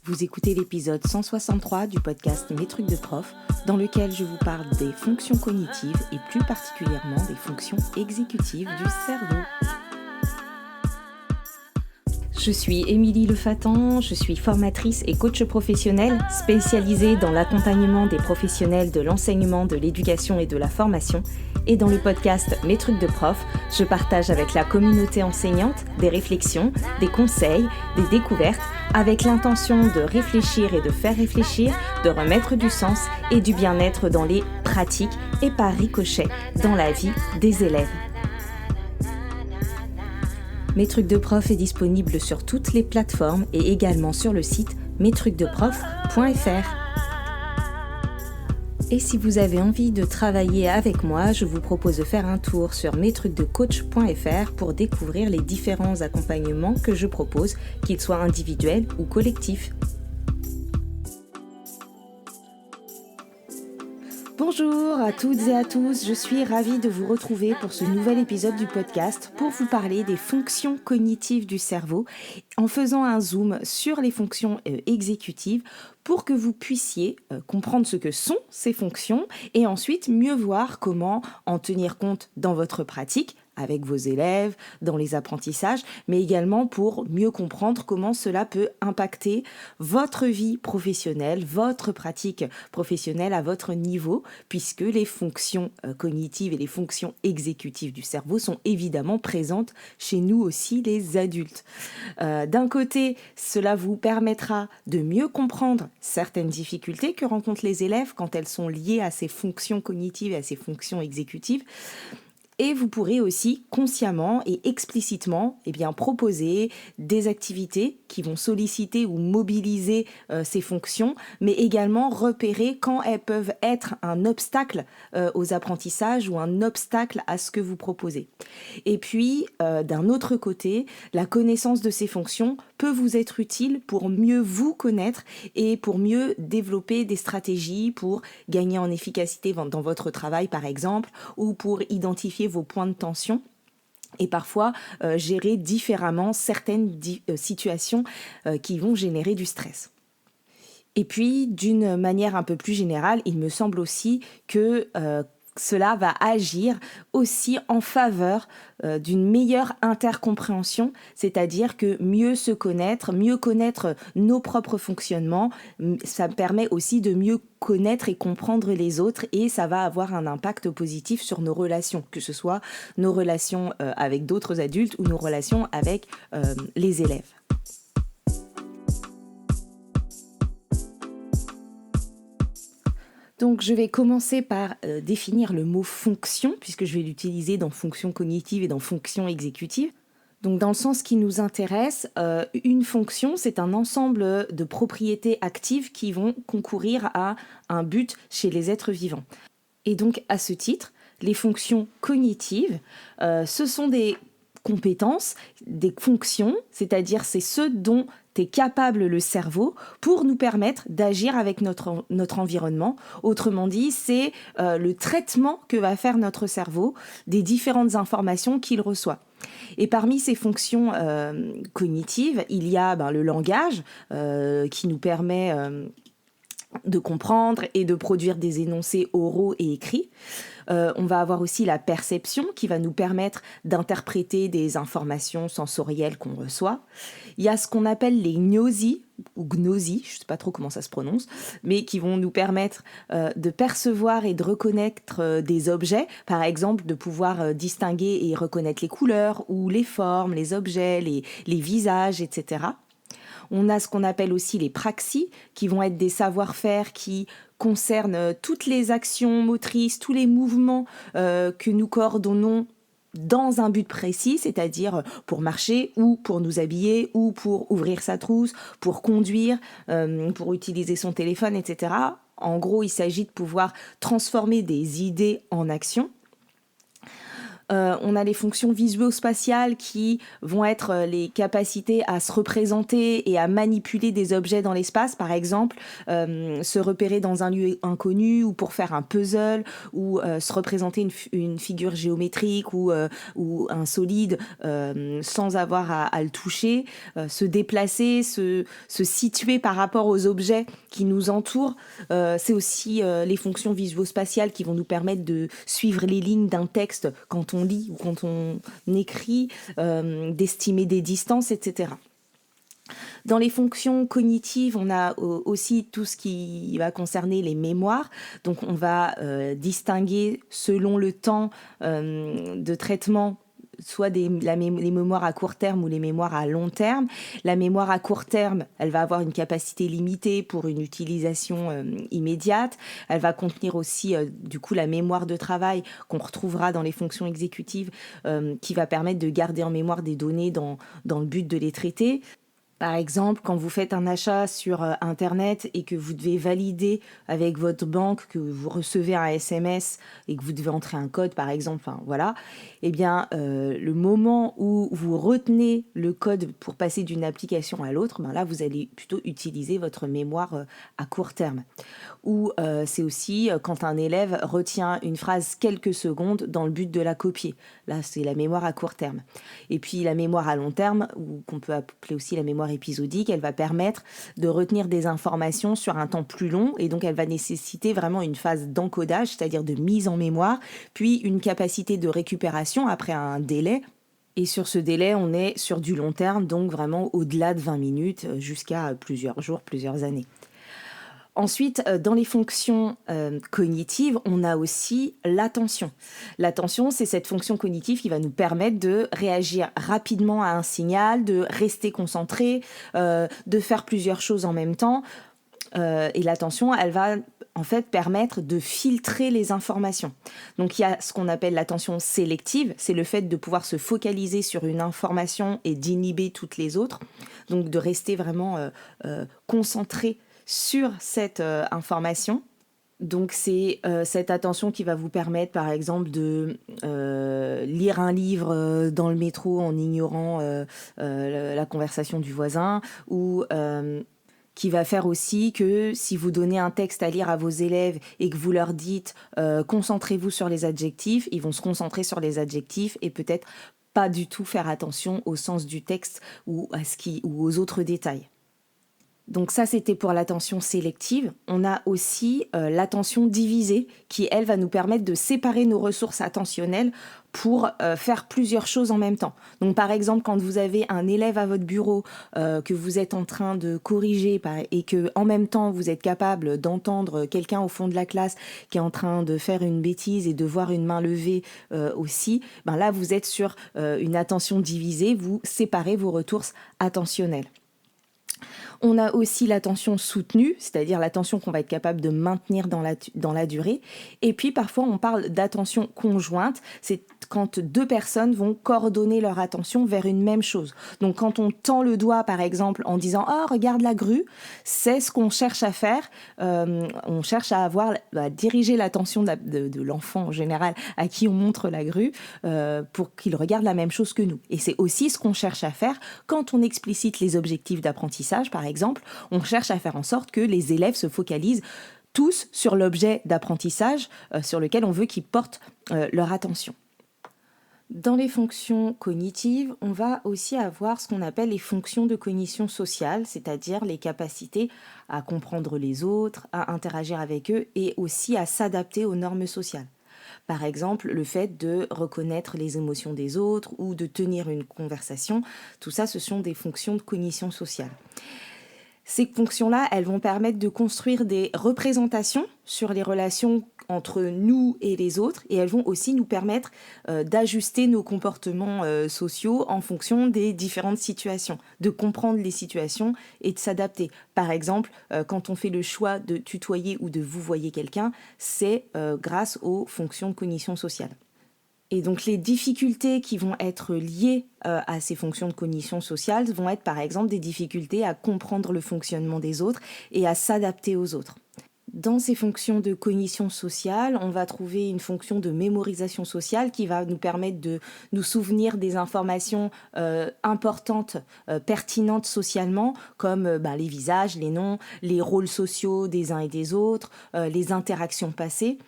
Vous écoutez l'épisode 163 du podcast Mes trucs de prof, dans lequel je vous parle des fonctions cognitives et plus particulièrement des fonctions exécutives du cerveau. Je suis Émilie Lefatan, je suis formatrice et coach professionnelle spécialisée dans l'accompagnement des professionnels de l'enseignement, de l'éducation et de la formation. Et dans le podcast Mes trucs de prof, je partage avec la communauté enseignante des réflexions, des conseils, des découvertes, avec l'intention de réfléchir et de faire réfléchir, de remettre du sens et du bien-être dans les pratiques et par ricochet dans la vie des élèves. Mes trucs de prof est disponible sur toutes les plateformes et également sur le site mestrucsdeprof.fr. Et si vous avez envie de travailler avec moi, je vous propose de faire un tour sur mestrucsdecoach.fr pour découvrir les différents accompagnements que je propose, qu'ils soient individuels ou collectifs. Bonjour à toutes et à tous, je suis ravie de vous retrouver pour ce nouvel épisode du podcast pour vous parler des fonctions cognitives du cerveau en faisant un zoom sur les fonctions exécutives pour que vous puissiez comprendre ce que sont ces fonctions et ensuite mieux voir comment en tenir compte dans votre pratique avec vos élèves, dans les apprentissages, mais également pour mieux comprendre comment cela peut impacter votre vie professionnelle, votre pratique professionnelle à votre niveau, puisque les fonctions cognitives et les fonctions exécutives du cerveau sont évidemment présentes chez nous aussi, les adultes. D'un côté, cela vous permettra de mieux comprendre certaines difficultés que rencontrent les élèves quand elles sont liées à ces fonctions cognitives et à ces fonctions exécutives. Et vous pourrez aussi consciemment et explicitement proposer des activités qui vont solliciter ou mobiliser ces fonctions, mais également repérer quand elles peuvent être un obstacle aux apprentissages ou un obstacle à ce que vous proposez. Et puis, d'un autre côté, la connaissance de ces fonctions peut vous être utile pour mieux vous connaître et pour mieux développer des stratégies pour gagner en efficacité dans votre travail, par exemple, ou pour identifier vos points de tension et parfois gérer différemment certaines situations qui vont générer du stress. Et puis, d'une manière un peu plus générale, il me semble aussi que cela va agir aussi en faveur d'une meilleure intercompréhension, c'est-à-dire que mieux se connaître, mieux connaître nos propres fonctionnements, ça permet aussi de mieux connaître et comprendre les autres et ça va avoir un impact positif sur nos relations, que ce soit nos relations avec d'autres adultes ou nos relations avec les élèves. Donc, je vais commencer par définir le mot fonction, puisque je vais l'utiliser dans fonction cognitive et dans fonction exécutive. Donc, dans le sens qui nous intéresse, une fonction, c'est un ensemble de propriétés actives qui vont concourir à un but chez les êtres vivants. Et donc, à ce titre, les fonctions cognitives, ce sont des compétences, des fonctions, c'est-à-dire c'est ce dont est capable le cerveau pour nous permettre d'agir avec notre environnement. Autrement dit, c'est le traitement que va faire notre cerveau des différentes informations qu'il reçoit. Et parmi ces fonctions cognitives, il y a le langage qui nous permet de comprendre et de produire des énoncés oraux et écrits. On va avoir aussi la perception qui va nous permettre d'interpréter des informations sensorielles qu'on reçoit. Il y a ce qu'on appelle les gnosies ou gnosies, je ne sais pas trop comment ça se prononce, mais qui vont nous permettre de percevoir et de reconnaître des objets, par exemple de pouvoir distinguer et reconnaître les couleurs ou les formes, les objets, les visages, etc. On a ce qu'on appelle aussi les praxis, qui vont être des savoir-faire qui concernent toutes les actions motrices, tous les mouvements que nous coordonnons dans un but précis, c'est-à-dire pour marcher ou pour nous habiller ou pour ouvrir sa trousse, pour conduire, pour utiliser son téléphone, etc. En gros, il s'agit de pouvoir transformer des idées en actions. On a les fonctions visuospatiales qui vont être les capacités à se représenter et à manipuler des objets dans l'espace, par exemple se repérer dans un lieu inconnu ou pour faire un puzzle ou se représenter une figure géométrique ou un solide sans avoir à le toucher, se déplacer, se situer par rapport aux objets qui nous entourent. C'est aussi les fonctions visuospatiales qui vont nous permettre de suivre les lignes d'un texte quand on lit ou quand on écrit, d'estimer des distances, etc. Dans les fonctions cognitives, on a aussi tout ce qui va concerner les mémoires. Donc on va distinguer selon le temps de traitement soit les mémoires à court terme ou les mémoires à long terme. La mémoire à court terme, elle va avoir une capacité limitée pour une utilisation immédiate. Elle va contenir aussi du coup la mémoire de travail qu'on retrouvera dans les fonctions exécutives qui va permettre de garder en mémoire des données dans le but de les traiter. Par exemple, quand vous faites un achat sur Internet et que vous devez valider avec votre banque, que vous recevez un SMS et que vous devez entrer un code, par exemple, voilà, eh bien, le moment où vous retenez le code pour passer d'une application à l'autre, ben là, vous allez plutôt utiliser votre mémoire à court terme. Ou c'est aussi quand un élève retient une phrase quelques secondes dans le but de la copier. Là, c'est la mémoire à court terme. Et puis la mémoire à long terme, ou qu'on peut appeler aussi la mémoire épisodique, elle va permettre de retenir des informations sur un temps plus long et donc elle va nécessiter vraiment une phase d'encodage, c'est-à-dire de mise en mémoire, puis une capacité de récupération après un délai. Et sur ce délai, on est sur du long terme, donc vraiment au-delà de 20 minutes jusqu'à plusieurs jours, plusieurs années. Ensuite, dans les fonctions cognitives, on a aussi l'attention. L'attention, c'est cette fonction cognitive qui va nous permettre de réagir rapidement à un signal, de rester concentré, de faire plusieurs choses en même temps. Et l'attention, elle va en fait permettre de filtrer les informations. Donc il y a ce qu'on appelle l'attention sélective, c'est le fait de pouvoir se focaliser sur une information et d'inhiber toutes les autres. Donc de rester vraiment concentré sur cette information. Donc c'est cette attention qui va vous permettre par exemple de lire un livre dans le métro en ignorant la conversation du voisin ou qui va faire aussi que si vous donnez un texte à lire à vos élèves et que vous leur dites concentrez-vous sur les adjectifs, ils vont se concentrer sur les adjectifs et peut-être pas du tout faire attention au sens du texte ou aux autres détails. Donc ça, c'était pour l'attention sélective. On a aussi l'attention divisée qui, elle, va nous permettre de séparer nos ressources attentionnelles pour faire plusieurs choses en même temps. Donc par exemple, quand vous avez un élève à votre bureau que vous êtes en train de corriger et que en même temps vous êtes capable d'entendre quelqu'un au fond de la classe qui est en train de faire une bêtise et de voir une main levée aussi, ben là vous êtes sur une attention divisée, vous séparez vos ressources attentionnelles. On a aussi l'attention soutenue, c'est-à-dire l'attention qu'on va être capable de maintenir dans la durée. Et puis parfois on parle d'attention conjointe, c'est quand deux personnes vont coordonner leur attention vers une même chose. Donc quand on tend le doigt par exemple en disant « Oh, regarde la grue », c'est ce qu'on cherche à faire. On cherche à diriger l'attention de l'enfant en général à qui on montre la grue pour qu'il regarde la même chose que nous. Et c'est aussi ce qu'on cherche à faire quand on explicite les objectifs d'apprentissage, par exemple. On cherche à faire en sorte que les élèves se focalisent tous sur l'objet d'apprentissage sur lequel on veut qu'ils portent leur attention. Dans les fonctions cognitives, on va aussi avoir ce qu'on appelle les fonctions de cognition sociale, c'est-à-dire les capacités à comprendre les autres, à interagir avec eux et aussi à s'adapter aux normes sociales. Par exemple, le fait de reconnaître les émotions des autres ou de tenir une conversation, tout ça, ce sont des fonctions de cognition sociale. Ces fonctions-là, elles vont permettre de construire des représentations sur les relations entre nous et les autres et elles vont aussi nous permettre d'ajuster nos comportements sociaux en fonction des différentes situations, de comprendre les situations et de s'adapter. Par exemple, quand on fait le choix de tutoyer ou de vouvoyer quelqu'un, c'est grâce aux fonctions de cognition sociale. Et donc les difficultés qui vont être liées à ces fonctions de cognition sociale vont être par exemple des difficultés à comprendre le fonctionnement des autres et à s'adapter aux autres. Dans ces fonctions de cognition sociale, on va trouver une fonction de mémorisation sociale qui va nous permettre de nous souvenir des informations importantes, pertinentes socialement, comme les visages, les noms, les rôles sociaux des uns et des autres, les interactions passées.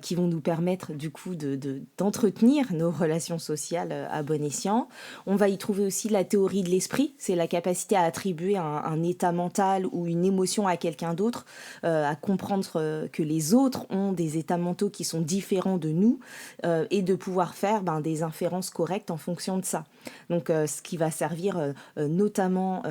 Qui vont nous permettre du coup d'entretenir nos relations sociales à bon escient. On va y trouver aussi la théorie de l'esprit, c'est la capacité à attribuer un état mental ou une émotion à quelqu'un d'autre, à comprendre que les autres ont des états mentaux qui sont différents de nous et de pouvoir faire des inférences correctes en fonction de ça. Donc ce qui va servir notamment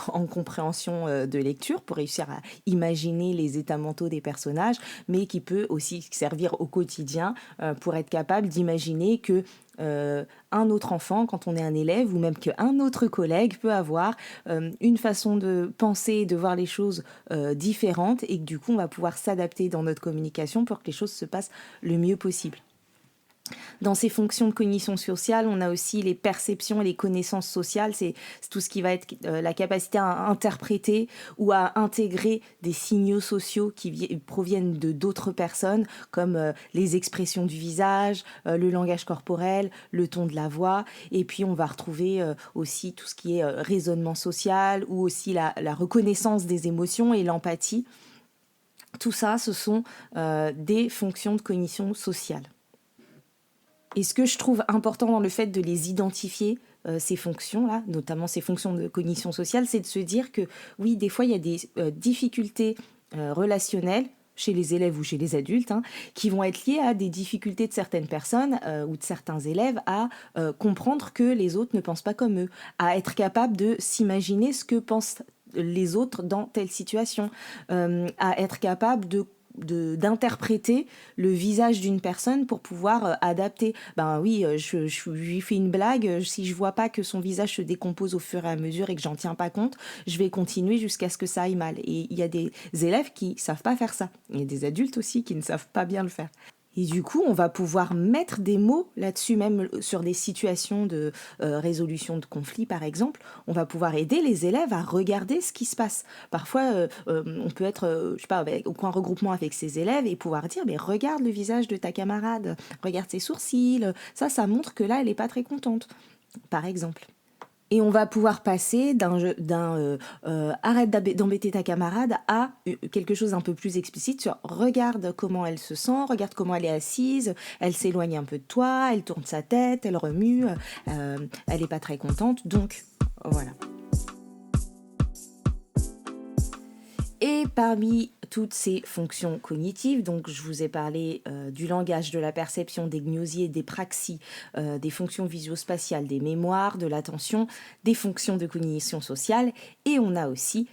en compréhension de lecture pour réussir à imaginer les états mentaux des personnages, mais qui peut aussi servir au quotidien pour être capable d'imaginer que un autre enfant, quand on est un élève, ou même qu'un autre collègue peut avoir une façon de penser, de voir les choses différentes, et que du coup on va pouvoir s'adapter dans notre communication pour que les choses se passent le mieux possible. Dans ces fonctions de cognition sociale, on a aussi les perceptions et les connaissances sociales. C'est tout ce qui va être la capacité à interpréter ou à intégrer des signaux sociaux qui proviennent de d'autres personnes, comme les expressions du visage, le langage corporel, le ton de la voix. Et puis, on va retrouver aussi tout ce qui est raisonnement social ou aussi la reconnaissance des émotions et l'empathie. Tout ça, ce sont des fonctions de cognition sociale. Et ce que je trouve important dans le fait de les identifier, ces fonctions-là, notamment ces fonctions de cognition sociale, c'est de se dire que oui, des fois, il y a des difficultés relationnelles chez les élèves ou chez les adultes, qui vont être liées à des difficultés de certaines personnes ou de certains élèves à comprendre que les autres ne pensent pas comme eux, à être capable de s'imaginer ce que pensent les autres dans telle situation, à être capable d'interpréter le visage d'une personne pour pouvoir adapter. Je lui fais une blague, si je vois pas que son visage se décompose au fur et à mesure et que j'en tiens pas compte, je vais continuer jusqu'à ce que ça aille mal. Et il y a des élèves qui savent pas faire ça. Il y a des adultes aussi qui ne savent pas bien le faire. Et du coup, on va pouvoir mettre des mots là-dessus, même sur des situations de résolution de conflits, par exemple. On va pouvoir aider les élèves à regarder ce qui se passe. Parfois, on peut être, au coin regroupement avec ses élèves et pouvoir dire, mais regarde le visage de ta camarade, regarde ses sourcils. Ça montre que là, elle n'est pas très contente, par exemple. Et on va pouvoir passer d'un arrête d'embêter ta camarade à quelque chose d'un peu plus explicite sur regarde comment elle se sent, regarde comment elle est assise, elle s'éloigne un peu de toi, elle tourne sa tête, elle remue, elle n'est pas très contente, donc voilà. Et parmi toutes ces fonctions cognitives, donc je vous ai parlé du langage, de la perception, des gnosies et des praxies, des fonctions visio-spatiales, des mémoires, de l'attention, des fonctions de cognition sociale, et on a aussi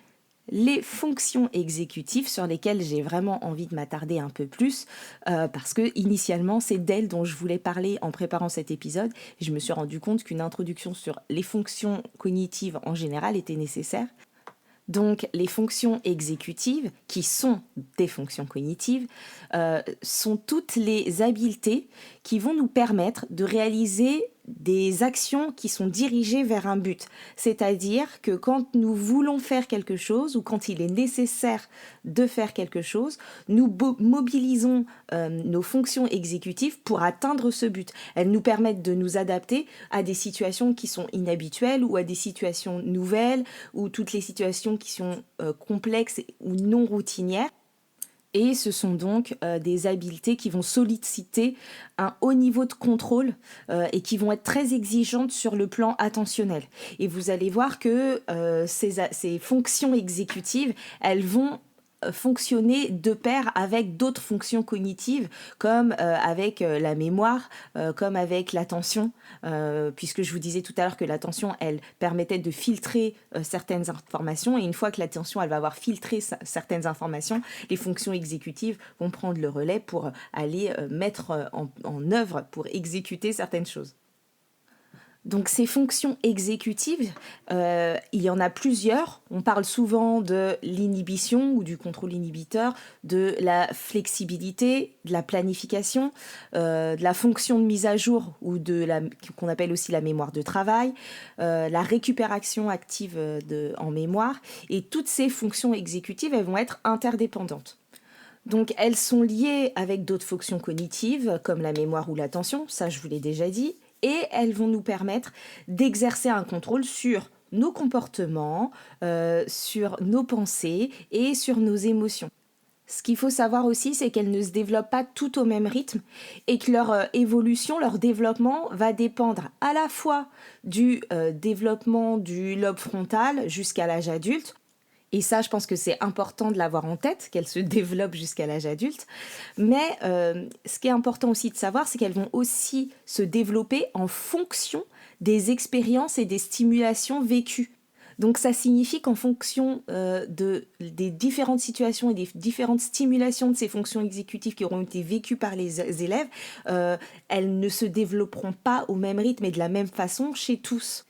les fonctions exécutives sur lesquelles j'ai vraiment envie de m'attarder un peu plus parce que initialement c'est d'elles dont je voulais parler en préparant cet épisode et je me suis rendu compte qu'une introduction sur les fonctions cognitives en général était nécessaire. Donc les fonctions exécutives, qui sont des fonctions cognitives, sont toutes les habiletés qui vont nous permettre de réaliser des actions qui sont dirigées vers un but. C'est-à-dire que quand nous voulons faire quelque chose ou quand il est nécessaire de faire quelque chose, nous mobilisons nos fonctions exécutives pour atteindre ce but. Elles nous permettent de nous adapter à des situations qui sont inhabituelles ou à des situations nouvelles ou toutes les situations qui sont complexes ou non routinières. Et ce sont donc des habiletés qui vont solliciter un haut niveau de contrôle et qui vont être très exigeantes sur le plan attentionnel. Et vous allez voir que ces fonctions exécutives, elles vont fonctionner de pair avec d'autres fonctions cognitives comme avec la mémoire, comme avec l'attention, puisque je vous disais tout à l'heure que l'attention, elle permettait de filtrer certaines informations et une fois que l'attention, elle va avoir filtré certaines informations, les fonctions exécutives vont prendre le relais pour aller mettre en œuvre, pour exécuter certaines choses. Donc ces fonctions exécutives, il y en a plusieurs. On parle souvent de l'inhibition ou du contrôle inhibiteur, de la flexibilité, de la planification, de la fonction de mise à jour ou qu'on appelle aussi la mémoire de travail, la récupération active en mémoire. Et toutes ces fonctions exécutives, elles vont être interdépendantes. Donc elles sont liées avec d'autres fonctions cognitives comme la mémoire ou l'attention, ça je vous l'ai déjà dit, et elles vont nous permettre d'exercer un contrôle sur nos comportements, sur nos pensées et sur nos émotions. Ce qu'il faut savoir aussi, c'est qu'elles ne se développent pas toutes au même rythme et que leur évolution, leur développement va dépendre à la fois du développement du lobe frontal jusqu'à l'âge adulte. Et ça, je pense que c'est important de l'avoir en tête, qu'elles se développent jusqu'à l'âge adulte. Mais ce qui est important aussi de savoir, c'est qu'elles vont aussi se développer en fonction des expériences et des stimulations vécues. Donc ça signifie qu'en fonction des différentes situations et des différentes stimulations de ces fonctions exécutives qui auront été vécues par les élèves, elles ne se développeront pas au même rythme et de la même façon chez tous.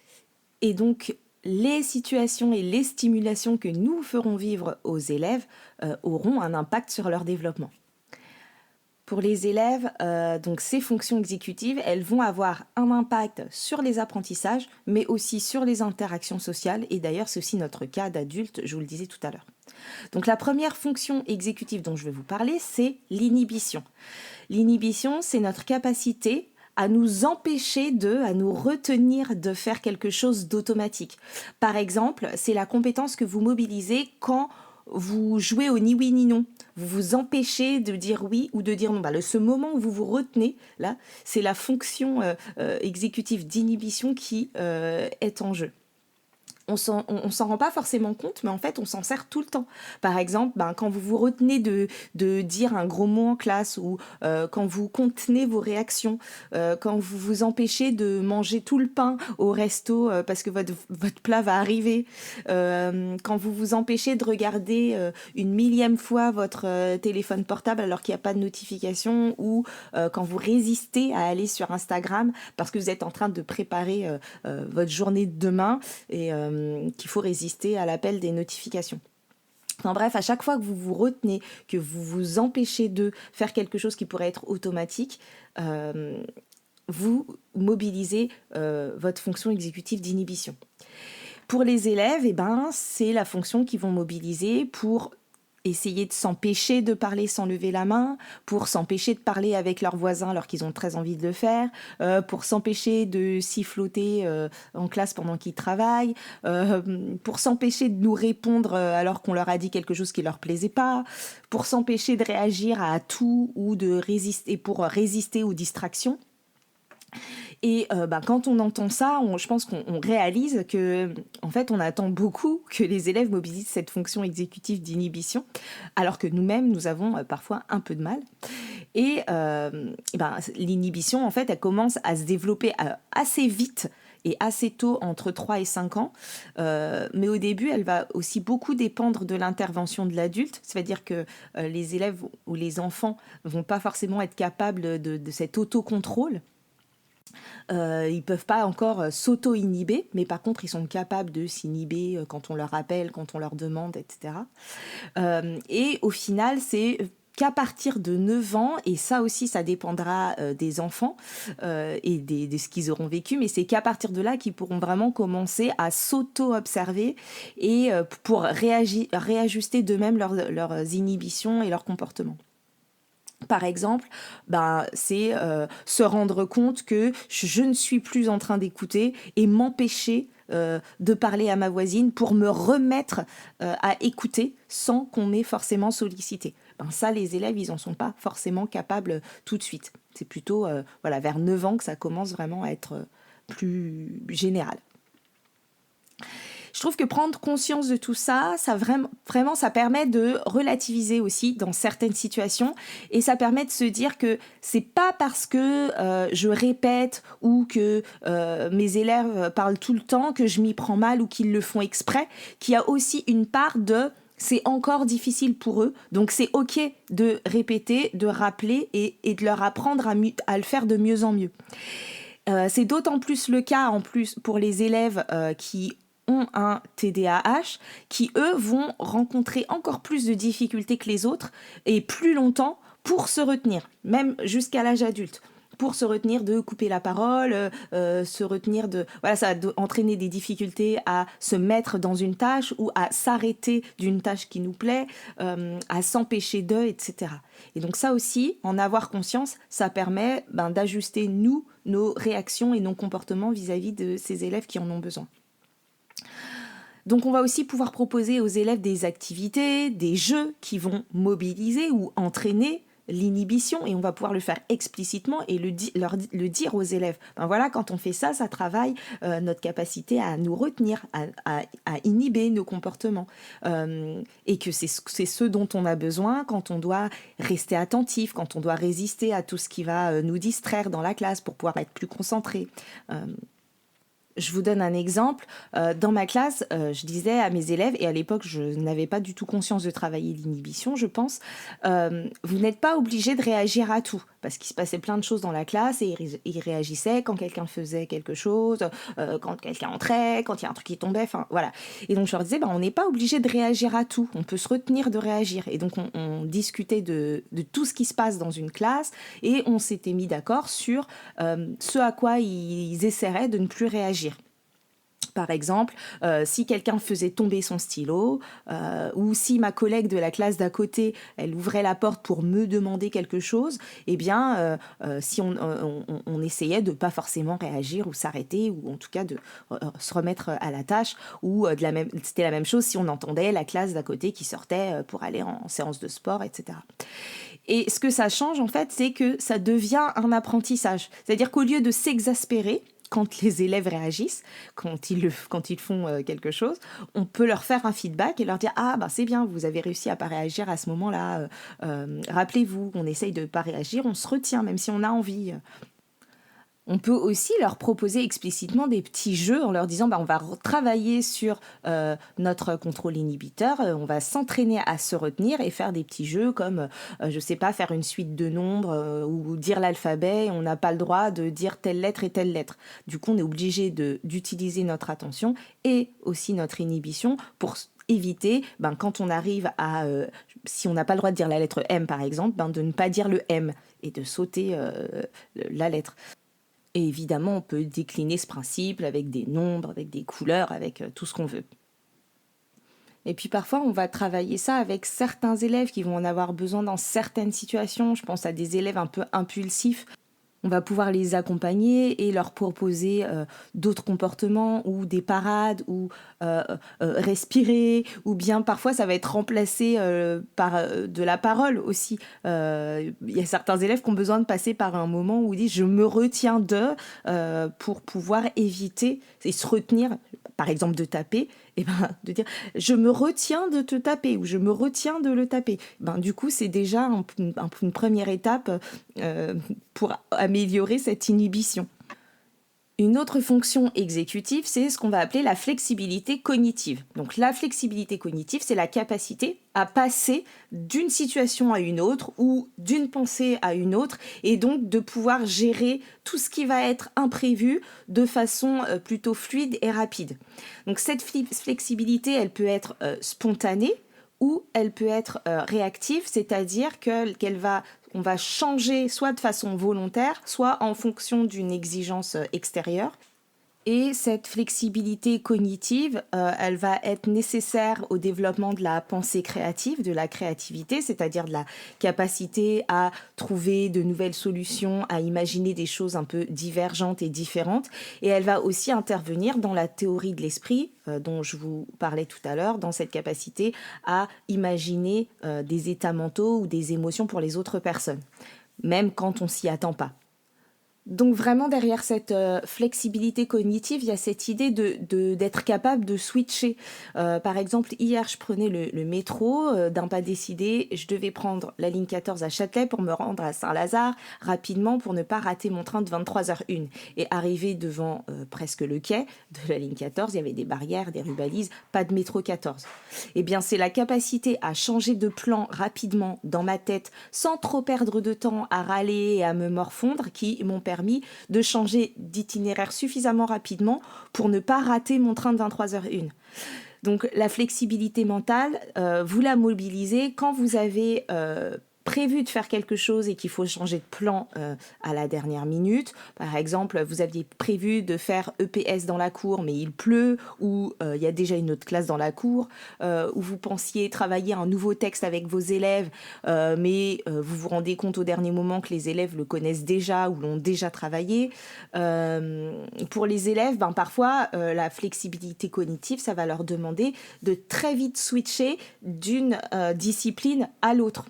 Et donc, les situations et les stimulations que nous ferons vivre aux élèves auront un impact sur leur développement. Pour les élèves, donc ces fonctions exécutives, elles vont avoir un impact sur les apprentissages, mais aussi sur les interactions sociales. Et d'ailleurs, c'est aussi notre cas d'adulte, je vous le disais tout à l'heure. Donc la première fonction exécutive dont je vais vous parler, c'est l'inhibition. L'inhibition, c'est notre capacité à nous empêcher à nous retenir de faire quelque chose d'automatique. Par exemple, c'est la compétence que vous mobilisez quand vous jouez au ni oui ni non. Vous vous empêchez de dire oui ou de dire non. Ce moment où vous vous retenez, là, c'est la fonction exécutive d'inhibition qui est en jeu. On s'en rend pas forcément compte, mais en fait, on s'en sert tout le temps. Par exemple, quand vous vous retenez de dire un gros mot en classe ou quand vous contenez vos réactions, quand vous vous empêchez de manger tout le pain au resto parce que votre plat va arriver, quand vous vous empêchez de regarder une millième fois votre téléphone portable alors qu'il n'y a pas de notification ou quand vous résistez à aller sur Instagram parce que vous êtes en train de préparer votre journée de demain et qu'il faut résister à l'appel des notifications. Enfin bref, à chaque fois que vous vous retenez, que vous vous empêchez de faire quelque chose qui pourrait être automatique, vous mobilisez votre fonction exécutive d'inhibition. Pour les élèves, c'est la fonction qu'ils vont mobiliser pour essayer de s'empêcher de parler sans lever la main, pour s'empêcher de parler avec leurs voisins alors qu'ils ont très envie de le faire, pour s'empêcher de siffloter en classe pendant qu'ils travaillent, pour s'empêcher de nous répondre alors qu'on leur a dit quelque chose qui leur plaisait pas, pour s'empêcher de réagir à tout ou de résister, pour résister aux distractions. Et quand on entend ça, je pense qu'on réalise que, en fait, on attend beaucoup que les élèves mobilisent cette fonction exécutive d'inhibition, alors que nous-mêmes, nous avons parfois un peu de mal. Et l'inhibition, en fait, elle commence à se développer assez vite et assez tôt, entre 3 et 5 ans. Mais au début, elle va aussi beaucoup dépendre de l'intervention de l'adulte. C'est-à-dire que les élèves ou les enfants ne vont pas forcément être capables de cet autocontrôle. Ils peuvent pas encore s'auto-inhiber, mais par contre, ils sont capables de s'inhiber quand on leur appelle, quand on leur demande, etc. Et au final, c'est qu'à partir de 9 ans, et ça aussi, ça dépendra des enfants et de ce qu'ils auront vécu, mais c'est qu'à partir de là qu'ils pourront vraiment commencer à s'auto-observer et pour réajuster d'eux-mêmes leurs inhibitions et leurs comportements. Par exemple, c'est se rendre compte que je ne suis plus en train d'écouter et m'empêcher de parler à ma voisine pour me remettre à écouter sans qu'on m'ait forcément sollicité. Ça, les élèves, ils n'en sont pas forcément capables tout de suite. C'est plutôt vers 9 ans que ça commence vraiment à être plus général. Je trouve que prendre conscience de tout ça, vraiment, ça permet de relativiser aussi dans certaines situations et ça permet de se dire que c'est pas parce que je répète ou que mes élèves parlent tout le temps que je m'y prends mal ou qu'ils le font exprès, qu'il y a aussi une part de c'est encore difficile pour eux, donc c'est ok de répéter, de rappeler et de leur apprendre à le faire de mieux en mieux. C'est d'autant plus le cas en plus pour les élèves qui ont un TDAH, qui eux vont rencontrer encore plus de difficultés que les autres et plus longtemps pour se retenir, même jusqu'à l'âge adulte. Pour se retenir de couper la parole, se retenir de... Voilà, ça va entraîner des difficultés à se mettre dans une tâche ou à s'arrêter d'une tâche qui nous plaît, à s'empêcher d'eux, etc. Et donc ça aussi, en avoir conscience, ça permet d'ajuster nos réactions et nos comportements vis-à-vis de ces élèves qui en ont besoin. Donc on va aussi pouvoir proposer aux élèves des activités, des jeux qui vont mobiliser ou entraîner l'inhibition, et on va pouvoir le faire explicitement et le dire aux élèves. Voilà, quand on fait ça, ça travaille notre capacité à nous retenir, à inhiber nos comportements. Et que c'est ce dont on a besoin quand on doit rester attentif, quand on doit résister à tout ce qui va nous distraire dans la classe pour pouvoir être plus concentré. Je vous donne un exemple. Dans ma classe, je disais à mes élèves, et à l'époque, je n'avais pas du tout conscience de travailler l'inhibition, je pense, vous n'êtes pas obligé de réagir à tout, parce qu'il se passait plein de choses dans la classe, et ils réagissaient quand quelqu'un faisait quelque chose, quand quelqu'un entrait, quand il y a un truc qui tombait, enfin voilà. Et donc je leur disais, on n'est pas obligé de réagir à tout, on peut se retenir de réagir. Et donc on discutait de tout ce qui se passe dans une classe, et on s'était mis d'accord sur ce à quoi ils essaieraient de ne plus réagir. Par exemple, si quelqu'un faisait tomber son stylo, ou si ma collègue de la classe d'à côté, elle ouvrait la porte pour me demander quelque chose, eh bien, si on essayait de pas forcément réagir ou s'arrêter, ou en tout cas de se remettre à la tâche, ou c'était la même chose si on entendait la classe d'à côté qui sortait pour aller en séance de sport, etc. Et ce que ça change, en fait, c'est que ça devient un apprentissage. C'est-à-dire qu'au lieu de s'exaspérer, quand les élèves réagissent, quand ils font quelque chose, on peut leur faire un feedback et leur dire « Ah, c'est bien, vous avez réussi à ne pas réagir à ce moment-là. Rappelez-vous, on essaye de ne pas réagir, on se retient, même si on a envie. » On peut aussi leur proposer explicitement des petits jeux en leur disant on va travailler sur notre contrôle inhibiteur, on va s'entraîner à se retenir et faire des petits jeux comme, je sais pas, faire une suite de nombres ou dire l'alphabet, on n'a pas le droit de dire telle lettre et telle lettre. Du coup, on est obligé d'utiliser notre attention et aussi notre inhibition pour éviter, quand on arrive à, si on n'a pas le droit de dire la lettre M par exemple, de ne pas dire le M et de sauter la lettre. Et évidemment, on peut décliner ce principe avec des nombres, avec des couleurs, avec tout ce qu'on veut. Et puis parfois, on va travailler ça avec certains élèves qui vont en avoir besoin dans certaines situations. Je pense à des élèves un peu impulsifs. On va pouvoir les accompagner et leur proposer d'autres comportements ou des parades ou respirer, ou bien parfois ça va être remplacé par de la parole aussi. Il y a certains élèves qui ont besoin de passer par un moment où ils disent « je me retiens de » pour pouvoir éviter et se retenir, par exemple de taper, et de dire « je me retiens de te taper » ou « je me retiens de le taper ». Du coup, c'est déjà une première étape pour améliorer cette inhibition. Une autre fonction exécutive, c'est ce qu'on va appeler la flexibilité cognitive. Donc la flexibilité cognitive, c'est la capacité à passer d'une situation à une autre ou d'une pensée à une autre, et donc de pouvoir gérer tout ce qui va être imprévu de façon plutôt fluide et rapide. Donc cette flexibilité, elle peut être spontanée ou elle peut être réactive, c'est-à-dire on va changer soit de façon volontaire, soit en fonction d'une exigence extérieure. Et cette flexibilité cognitive, elle va être nécessaire au développement de la pensée créative, de la créativité, c'est-à-dire de la capacité à trouver de nouvelles solutions, à imaginer des choses un peu divergentes et différentes. Et elle va aussi intervenir dans la théorie de l'esprit, dont je vous parlais tout à l'heure, dans cette capacité à imaginer des états mentaux ou des émotions pour les autres personnes, même quand on s'y attend pas. Donc vraiment derrière cette flexibilité cognitive, il y a cette idée d'être capable de switcher. Par exemple, hier, je prenais le métro, d'un pas décidé, je devais prendre la ligne 14 à Châtelet pour me rendre à Saint-Lazare rapidement pour ne pas rater mon train de 23h01. Et arrivé devant presque le quai de la ligne 14, il y avait des barrières, des rubalises, pas de métro 14. Eh bien, c'est la capacité à changer de plan rapidement dans ma tête, sans trop perdre de temps à râler et à me morfondre, qui m'ont permis permis de changer d'itinéraire suffisamment rapidement pour ne pas rater mon train de 23h01. Donc la flexibilité mentale, vous la mobilisez quand vous avez prévu de faire quelque chose et qu'il faut changer de plan à la dernière minute. Par exemple, vous aviez prévu de faire EPS dans la cour, mais il pleut, ou il y a déjà une autre classe dans la cour, ou vous pensiez travailler un nouveau texte avec vos élèves, mais vous vous rendez compte au dernier moment que les élèves le connaissent déjà ou l'ont déjà travaillé. Pour les élèves, parfois, la flexibilité cognitive, ça va leur demander de très vite switcher d'une discipline à l'autre.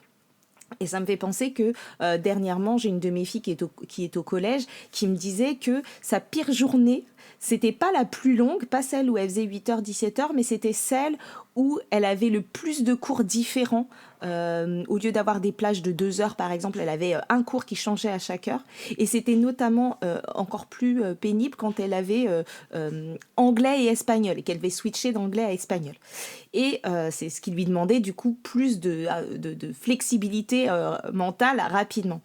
Et ça me fait penser que dernièrement, j'ai une de mes filles qui est au collège qui me disait que sa pire journée, c'était pas la plus longue, pas celle où elle faisait 8h, 17h, mais c'était celle où elle avait le plus de cours différents. Au lieu d'avoir des plages de 2 heures, par exemple, elle avait un cours qui changeait à chaque heure. Et c'était notamment encore plus pénible quand elle avait anglais et espagnol, et qu'elle devait switcher d'anglais à espagnol. Et c'est ce qui lui demandait du coup plus de flexibilité mentale rapidement.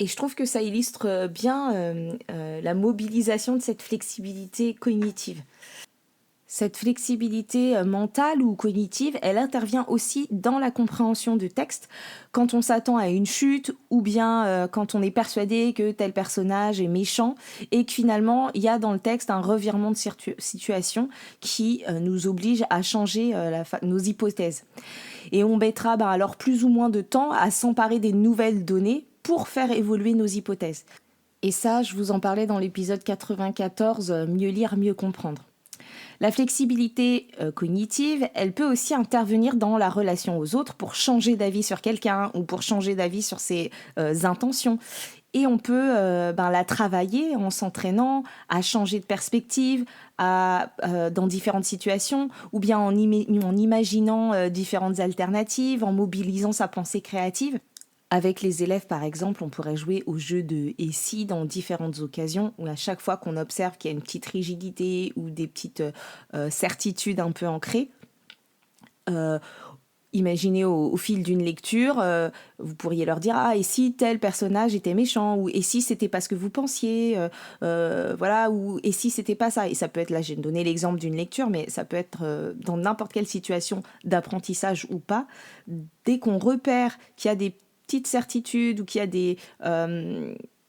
Et je trouve que ça illustre bien la mobilisation de cette flexibilité cognitive. Cette flexibilité mentale ou cognitive, elle intervient aussi dans la compréhension de texte, quand on s'attend à une chute ou bien quand on est persuadé que tel personnage est méchant et que finalement il y a dans le texte un revirement de situation qui nous oblige à changer nos hypothèses. Et on mettra alors plus ou moins de temps à s'emparer des nouvelles données pour faire évoluer nos hypothèses. Et ça, je vous en parlais dans l'épisode 94, Mieux lire, mieux comprendre. La flexibilité cognitive, elle peut aussi intervenir dans la relation aux autres pour changer d'avis sur quelqu'un ou pour changer d'avis sur ses intentions. Et on peut la travailler en s'entraînant à changer de perspective dans différentes situations ou bien en imaginant différentes alternatives, en mobilisant sa pensée créative. Avec les élèves, par exemple, on pourrait jouer au jeu de « et si » dans différentes occasions, où à chaque fois qu'on observe qu'il y a une petite rigidité ou des petites certitudes un peu ancrées, imaginez au fil d'une lecture, vous pourriez leur dire « Ah, et si tel personnage était méchant ?» ou « Et si c'était pas ce que vous pensiez ?» voilà, ou « Et si c'était pas ça ?» Et ça peut être, là j'ai donné l'exemple d'une lecture, mais ça peut être dans n'importe quelle situation d'apprentissage ou pas. Dès qu'on repère qu'il y a des petites certitudes ou qu'il y a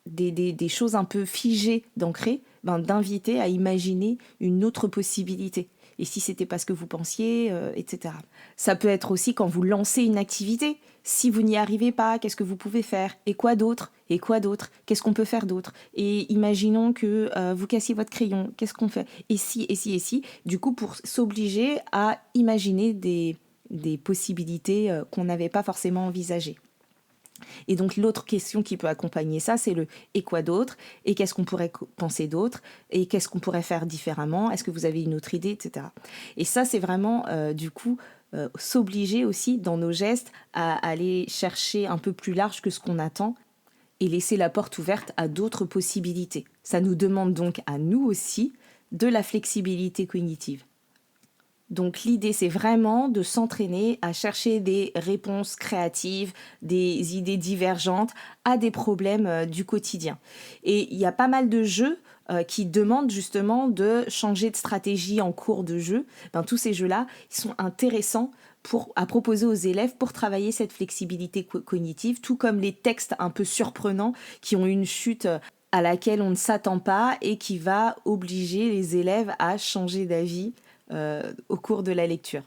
des choses un peu figées d'ancrer, d'inviter à imaginer une autre possibilité. Et si c'était pas ce que vous pensiez, etc. Ça peut être aussi quand vous lancez une activité. Si vous n'y arrivez pas, qu'est-ce que vous pouvez faire ? Et quoi d'autre ? Et quoi d'autre ? Qu'est-ce qu'on peut faire d'autre ? Et imaginons que vous cassiez votre crayon. Qu'est-ce qu'on fait ? Et si, et si, et si. Du coup, pour s'obliger à imaginer des possibilités qu'on n'avait pas forcément envisagées. Et donc l'autre question qui peut accompagner ça, c'est le « et quoi d'autre ?» et qu'est-ce qu'on pourrait penser d'autre et qu'est-ce qu'on pourrait faire différemment, est-ce que vous avez une autre idée, etc. Et ça, c'est vraiment s'obliger aussi dans nos gestes à aller chercher un peu plus large que ce qu'on attend et laisser la porte ouverte à d'autres possibilités. Ça nous demande donc à nous aussi de la flexibilité cognitive. Donc l'idée, c'est vraiment de s'entraîner à chercher des réponses créatives, des idées divergentes à des problèmes du quotidien. Et il y a pas mal de jeux qui demandent justement de changer de stratégie en cours de jeu. Tous ces jeux-là, ils sont intéressants à proposer aux élèves pour travailler cette flexibilité cognitive, tout comme les textes un peu surprenants qui ont une chute à laquelle on ne s'attend pas et qui va obliger les élèves à changer d'avis au cours de la lecture.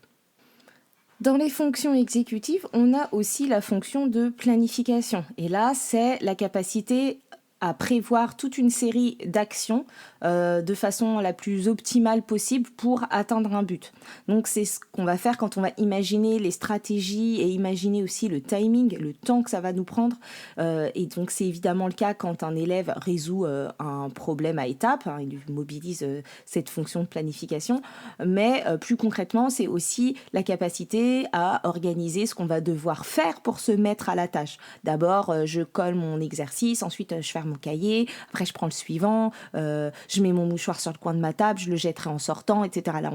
Dans les fonctions exécutives, on a aussi la fonction de planification. Et là, c'est la capacité à prévoir toute une série d'actions de façon la plus optimale possible pour atteindre un but. Donc c'est ce qu'on va faire quand on va imaginer les stratégies et imaginer aussi le timing, le temps que ça va nous prendre. Et donc c'est évidemment le cas quand un élève résout un problème à étapes, il mobilise cette fonction de planification. Mais plus concrètement, c'est aussi la capacité à organiser ce qu'on va devoir faire pour se mettre à la tâche. D'abord, je colle mon exercice, ensuite je ferme mon cahier, après je prends le suivant, je mets mon mouchoir sur le coin de ma table, je le jetterai en sortant, etc. Là,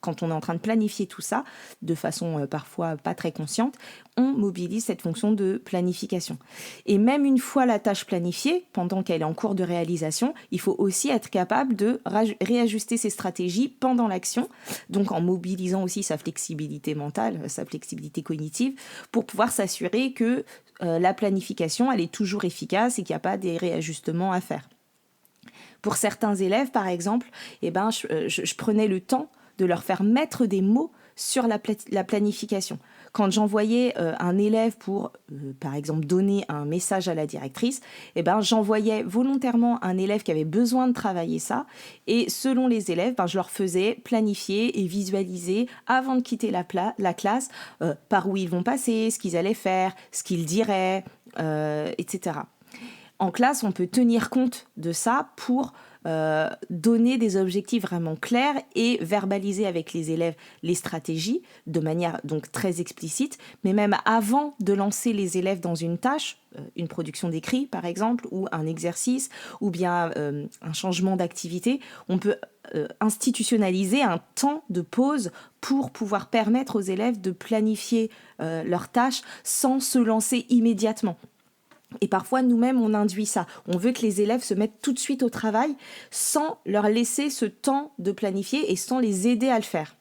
quand on est en train de planifier tout ça, de façon parfois pas très consciente, on mobilise cette fonction de planification. Et même une fois la tâche planifiée, pendant qu'elle est en cours de réalisation, il faut aussi être capable de réajuster ses stratégies pendant l'action, donc en mobilisant aussi sa flexibilité mentale, sa flexibilité cognitive, pour pouvoir s'assurer que la planification, elle est toujours efficace et qu'il n'y a pas des réajustements à faire. Pour certains élèves, par exemple, je prenais le temps de leur faire mettre des mots sur la planification. Quand j'envoyais un élève pour, par exemple, donner un message à la directrice, j'envoyais volontairement un élève qui avait besoin de travailler ça. Et selon les élèves, je leur faisais planifier et visualiser avant de quitter la classe par où ils vont passer, ce qu'ils allaient faire, ce qu'ils diraient, etc. En classe, on peut tenir compte de ça pour donner des objectifs vraiment clairs et verbaliser avec les élèves les stratégies de manière donc très explicite, mais même avant de lancer les élèves dans une tâche, une production d'écrit par exemple, ou un exercice, ou bien un changement d'activité, on peut institutionnaliser un temps de pause pour pouvoir permettre aux élèves de planifier leurs tâches sans se lancer immédiatement. Et parfois, nous-mêmes, on induit ça. On veut que les élèves se mettent tout de suite au travail sans leur laisser ce temps de planifier et sans les aider à le faire.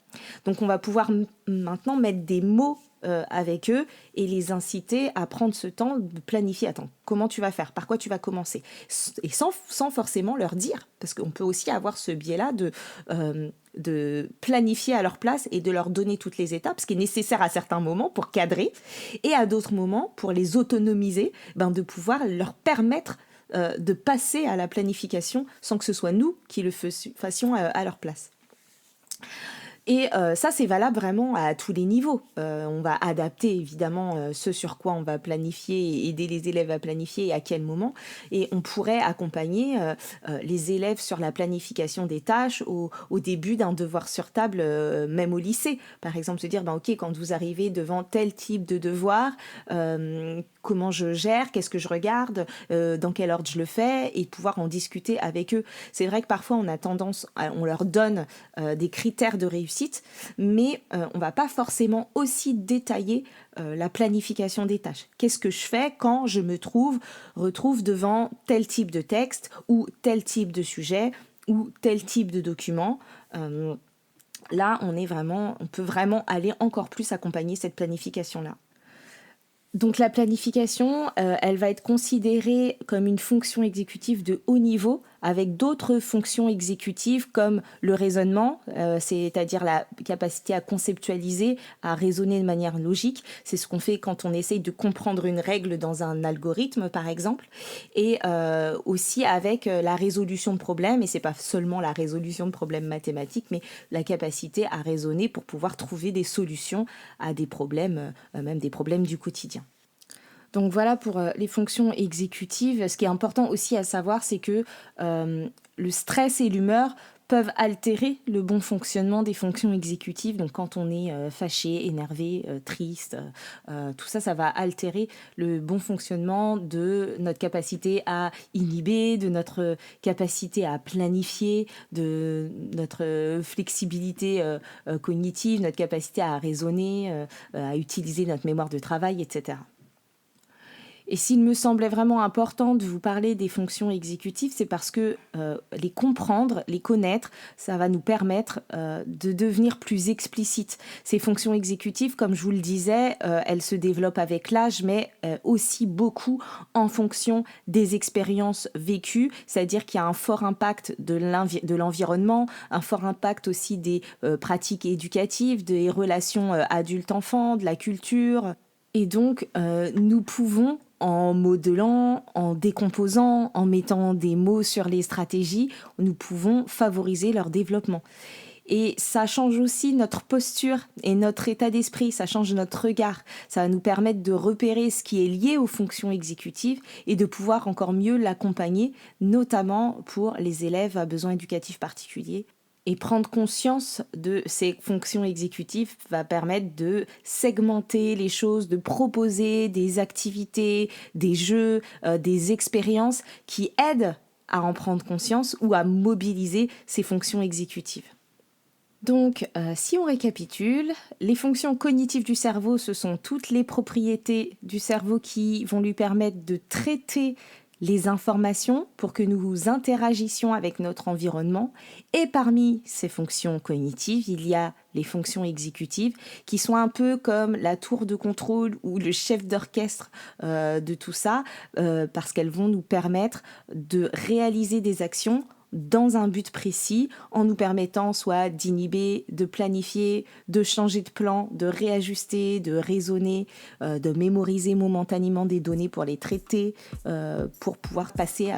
Donc, on va pouvoir maintenant mettre des mots avec eux et les inciter à prendre ce temps de planifier. Attends, comment tu vas faire ? Par quoi tu vas commencer ? Et sans forcément leur dire, parce qu'on peut aussi avoir ce biais-là de planifier à leur place et de leur donner toutes les étapes, ce qui est nécessaire à certains moments pour cadrer, et à d'autres moments, pour les autonomiser, de pouvoir leur permettre de passer à la planification sans que ce soit nous qui le fassions à leur place. Et ça, c'est valable vraiment à tous les niveaux. On va adapter évidemment ce sur quoi on va planifier et aider les élèves à planifier et à quel moment. Et on pourrait accompagner les élèves sur la planification des tâches au début d'un devoir sur table, même au lycée. Par exemple, se dire, ok, quand vous arrivez devant tel type de devoir, comment je gère, qu'est-ce que je regarde, dans quel ordre je le fais, et pouvoir en discuter avec eux. C'est vrai que parfois on leur donne des critères de réussite, mais on va pas forcément aussi détailler la planification des tâches. Qu'est-ce que je fais quand je me retrouve devant tel type de texte ou tel type de sujet ou tel type de document. Là, on peut vraiment aller encore plus accompagner cette planification-là. Donc la planification, elle va être considérée comme une fonction exécutive de haut niveau avec d'autres fonctions exécutives comme le raisonnement, c'est-à-dire la capacité à conceptualiser, à raisonner de manière logique. C'est ce qu'on fait quand on essaye de comprendre une règle dans un algorithme, par exemple. Et aussi avec la résolution de problèmes, et c'est pas seulement la résolution de problèmes mathématiques, mais la capacité à raisonner pour pouvoir trouver des solutions à des problèmes, même des problèmes du quotidien. Donc voilà pour les fonctions exécutives. Ce qui est important aussi à savoir, c'est que le stress et l'humeur peuvent altérer le bon fonctionnement des fonctions exécutives. Donc quand on est fâché, énervé, triste, tout ça, ça va altérer le bon fonctionnement de notre capacité à inhiber, de notre capacité à planifier, de notre flexibilité cognitive, notre capacité à raisonner, à utiliser notre mémoire de travail, etc. Et s'il me semblait vraiment important de vous parler des fonctions exécutives, c'est parce que les comprendre, les connaître, ça va nous permettre de devenir plus explicites. Ces fonctions exécutives, comme je vous le disais, elles se développent avec l'âge, mais aussi beaucoup en fonction des expériences vécues, c'est-à-dire qu'il y a un fort impact de l'environnement, un fort impact aussi des pratiques éducatives, des relations adulte-enfant, de la culture. Et donc, nous pouvons, en modelant, en décomposant, en mettant des mots sur les stratégies, nous pouvons favoriser leur développement. Et ça change aussi notre posture et notre état d'esprit, ça change notre regard. Ça va nous permettre de repérer ce qui est lié aux fonctions exécutives et de pouvoir encore mieux l'accompagner, notamment pour les élèves à besoins éducatifs particuliers. Et prendre conscience de ces fonctions exécutives va permettre de segmenter les choses, de proposer des activités, des jeux, des expériences qui aident à en prendre conscience ou à mobiliser ces fonctions exécutives. Donc, si on récapitule, les fonctions cognitives du cerveau, ce sont toutes les propriétés du cerveau qui vont lui permettre de traiter les informations pour que nous interagissions avec notre environnement. Et parmi ces fonctions cognitives, il y a les fonctions exécutives qui sont un peu comme la tour de contrôle ou le chef d'orchestre de tout ça, parce qu'elles vont nous permettre de réaliser des actions dans un but précis, en nous permettant soit d'inhiber, de planifier, de changer de plan, de réajuster, de raisonner, de mémoriser momentanément des données pour les traiter, pour pouvoir passer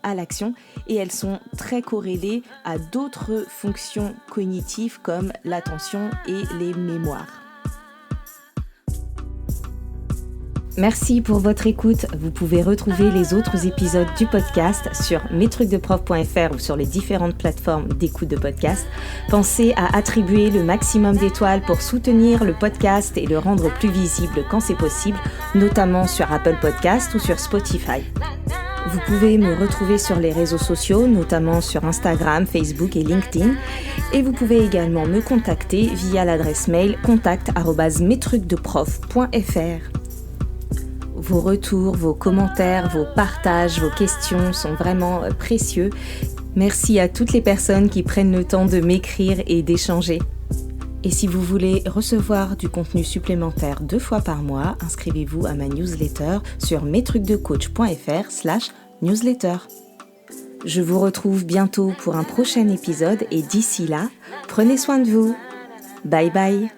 à l'action. Et elles sont très corrélées à d'autres fonctions cognitives comme l'attention et les mémoires. Merci pour votre écoute. Vous pouvez retrouver les autres épisodes du podcast sur mestrucsdeprof.fr ou sur les différentes plateformes d'écoute de podcast. Pensez à attribuer le maximum d'étoiles pour soutenir le podcast et le rendre plus visible quand c'est possible, notamment sur Apple Podcast ou sur Spotify. Vous pouvez me retrouver sur les réseaux sociaux, notamment sur Instagram, Facebook et LinkedIn. Et vous pouvez également me contacter via l'adresse mail contact@mestrucsdeprof.fr. Vos retours, vos commentaires, vos partages, vos questions sont vraiment précieux. Merci à toutes les personnes qui prennent le temps de m'écrire et d'échanger. Et si vous voulez recevoir du contenu supplémentaire 2 fois par mois, inscrivez-vous à ma newsletter sur mestrucsdecoach.fr/newsletter. Je vous retrouve bientôt pour un prochain épisode et d'ici là, prenez soin de vous. Bye bye.